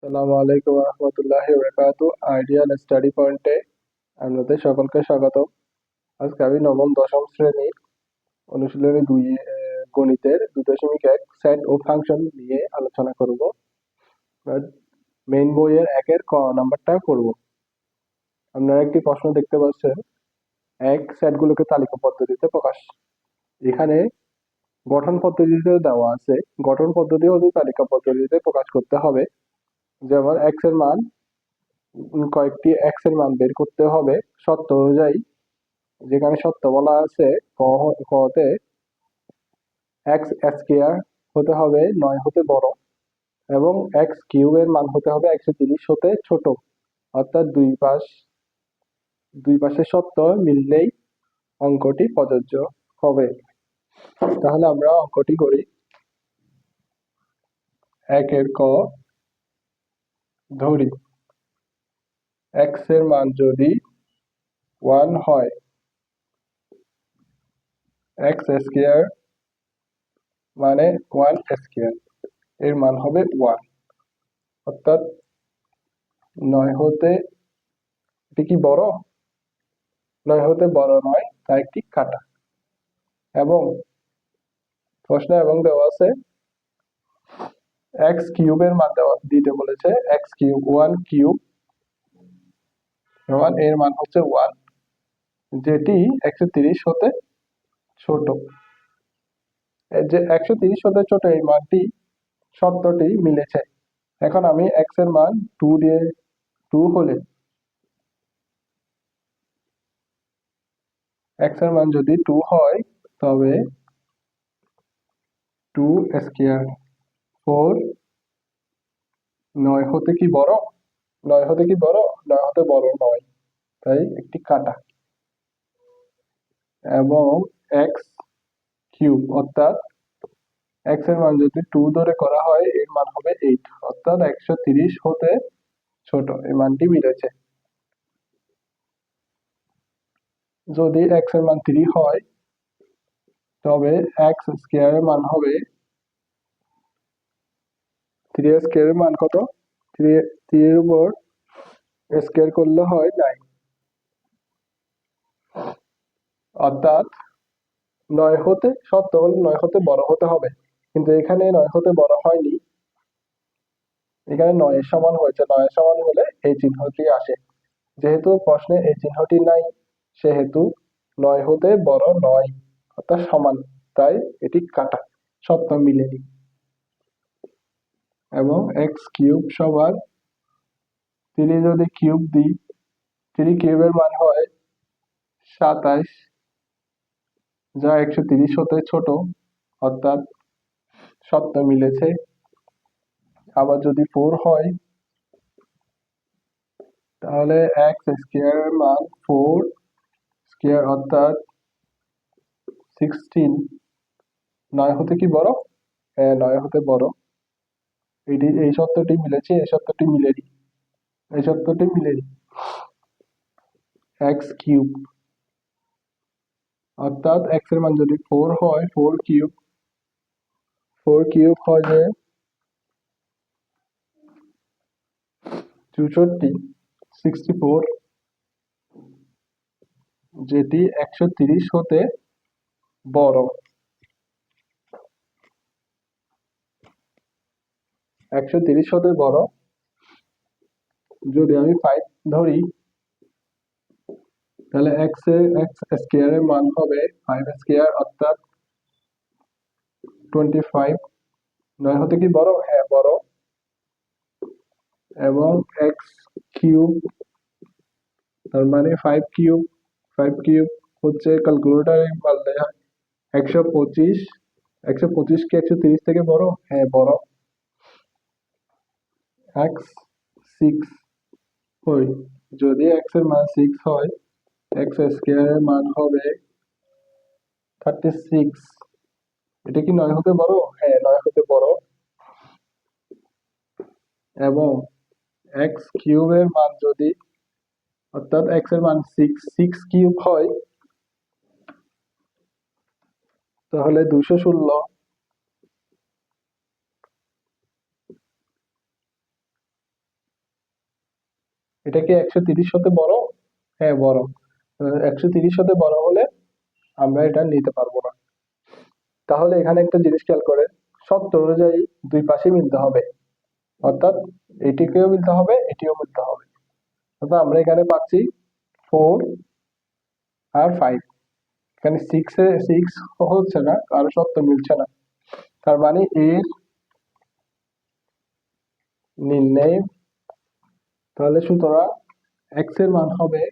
আসসালামু আলাইকুম রহমতুল্লাহি ওয়া আইডিয়াল স্টাডি পয়েন্টে আপনাদের সকলকে স্বাগত। আজকে আমি নবম দশম শ্রেণীর অনুশীলনী দুই গণিতের 2.1 সেট ও ফাংশন নিয়ে আলোচনা করব। মেইন বইয়ের একের ক নাম্বারটা করব। আপনারা একটি প্রশ্ন দেখতে পাচ্ছেন, এক সেটগুলোকে তালিকা পদ্ধতিতে প্রকাশ। এখানে গঠন পদ্ধতিতে দেওয়া আছে, গঠন পদ্ধতি হচ্ছে তালিকা পদ্ধতিতে প্রকাশ করতে হবে। যেমন এক্স এর মান, কয়েকটি এক্স এর মান বের করতে হবে শর্ত অনুযায়ী। যেখানে শর্ত বলা আছে কতে এক্স স্কয়ার হতে হবে 9 হতে বড় এবং এক্স কিউবের মান হতে হবে 130 হতে ছোট। অর্থাৎ দুই পাশের শর্ত মিললেই অঙ্কটি প্রযোজ্য হবে। তাহলে আমরা অঙ্কটি করি। একের ক ধরি এক্স এর মান যদি 1 হয়, এক্স স্কয়ার মানে 1 স্কয়ার এর মান হবে 1। অর্থাৎ 9 হতে, এটি কি বড়? 9 হতে বড় নয়, তাই একটি কাটা। এবং প্রশ্ন এবং দেওয়া আছে এক্স কিউবের মান দিতে বলেছে। এক্স কিউব 1 কিউব সমান এর মান হচ্ছে 1, যেটি 130 হতে ছোট। এই যে 130 হতে ছোট এই মানটি, শর্তটি মিলেছে। এখন আমি এক্স এর মান 2 দিয়ে, 2 হলে এক্স এর মান যদি 2 হয় তবে 2 স্কয়ার 4 9 হতে কি বড়? 9 হতে কি বড়? 9 হতে বড় নয়, তাই একটি কাটা। এবং এক্স কিউব অর্থাৎ এক্স এর মান যদি 2 ধরে করা হয় এর মান হবে 8, অর্থাৎ 130 হতে ছোট। এই মানটি মিলেছে। যদি এক্স এর মান 3 হয় তবে এক্স স্কয়ার এর মান হবে 3 স্কয়ার এর মান কত? 3 এর উপর স্কয়ার করলে হয় 9, অর্থাৎ 9 হতে, শর্ত হল 9 হতে বড় হতে হবে, কিন্তু এখানে 9 হতে বড় হয়নি, এখানে 9 এর সমান হয়েছে। 9 এর সমান হলে এই চিহ্নটি আসে। যেহেতু প্রশ্নে এই চিহ্নটি নাই, সেহেতু 9 হতে বড় নয় অর্থাৎ সমান, তাই এটি কাটা, শর্ত মিলেনি। এবং এক্স কিউব সমান 3 যদি কিউব দিই, 3 কিউবের মান হয় 27, যা 130 হতে ছোট, অর্থাৎ শর্ত মিলেছে। আবার যদি 4 হয় তাহলে এক্স স্কয়ার এর মান 4 স্কয়ার অর্থাৎ 16। 9 হতে কি বড়? হ্যাঁ, 9 হতে বড়। এই শর্তটি মিলেছে, এই শর্তটি মিলেনি, এই শর্তটি মিলেনি। এক্স কিউব অর্থাৎ এক্স এর মান যদি 4 হয়, 4 কিউব হয় যে 64, 64, যেটি 130 হতে বড়। 130 হতে বড়। যদি আমি 5 ধরি তাহলে এক্স স্কয়ার এর মান হবে 5 স্কয়ার অর্থাৎ 25। 9 হতে কি বড়? হ্যাঁ, বড়। এবং এক্স কিউব তার মানে 5 কিউব, 5 কিউব হচ্ছে ক্যালকুলেটরে বললে 125। 125 কি 130 থেকে বড়? হ্যাঁ, বড়। এক্স 6 হয়, যদি এক্স এর মান 6 হয়, এক্স স্কয়ার এর মান হবে 36। এটা কি 9 হতে বড়? হ্যাঁ, 9 হতে বড়। এবং এক্স কিউবের মান যদি, অর্থাৎ এক্স এর মান 6 কিউব হয় তাহলে 216। এটা কি 130 হতে বড়? হ্যাঁ বড়। 130 হতে বড় হলে আমরা এটা নিতে পারবো না। তাহলে এখানে একটা জিনিস খেয়াল করে, শর্ত অনুযায়ী দুই পাশে মিলতে হবে, অর্থাৎ এটিকেও মিলতে হবে, এটিও মিলতে হবে। অর্থাৎ আমরা এখানে পাচ্ছি 4 আর 5। এখানে 6 হচ্ছে না, কারো শর্ত মিলছে না। তার মানে এর নির্ণয়, তাহলে সুতরাং x এর মান হবে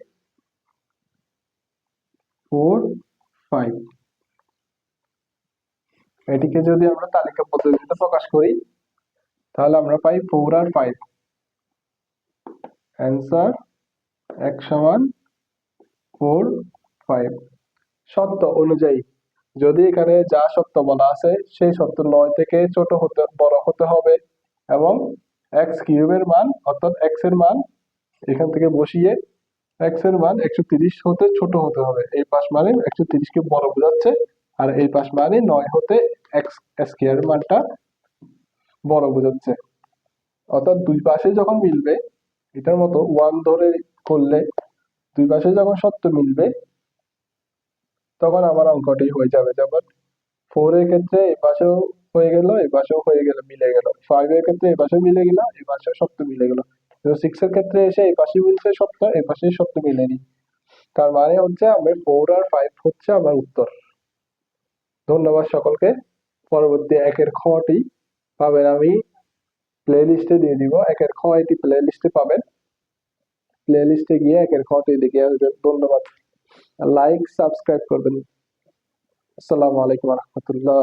4, 5। এটিকে যদি আমরা তালিকা পদ্ধতিতে প্রকাশ করি তাহলে আমরা পাই 4 আর 5। অ্যান্সার x সমান 4, 5। শর্ত অনুযায়ী, যদি এখানে যা শর্ত বলা আছে সেই শর্ত 9 থেকে বড় হতে হবে, এবং x কিউবের মান অর্থাৎ x এর মান এখান থেকে বসিয়ে x এর মান 130 হতে ছোট হতে হবে। এই পাশ মানে 130 কে বড় বোঝাচ্ছে, আর এই পাশ মানে 9 হতে x স্কয়ার মানটা বড় বোঝাচ্ছে। অর্থাৎ দুই পাশে যখন মিলবে, এটার মতো 1 ধরে করলে দুই পাশে যখন শর্ত মিলবে তখন আমার অঙ্কটি হয়ে যাবে। যেমন 4 এর ক্ষেত্রে এই পাশেও হয়ে গেল, এই পাশেও হয়ে গেল, মিলে গেল। 5 এর ক্ষেত্রে এই পাশেও মিলে গেল, এই পাশেও শর্ত মিলে গেল। 6 এর ক্ষেত্রে এসে এই পাশে মিলছে শর্ত, এই পাশে শর্ত মিলেনি। তার মানে হচ্ছে আমার 4 আর 5 হচ্ছে আমার উত্তর। ধন্যবাদ সকলকে। পরবর্তী একের খটি পাবেন আমি প্লে লিস্টে দিয়ে দিব। একের খ এটি প্লে লিস্টে পাবেন। প্লে লিস্টে গিয়ে একের খটি দেখে আসবেন। ধন্যবাদ। লাইক সাবস্ক্রাইব করবেন। আসসালামু আলাইকুম রহমতুল্লাহ।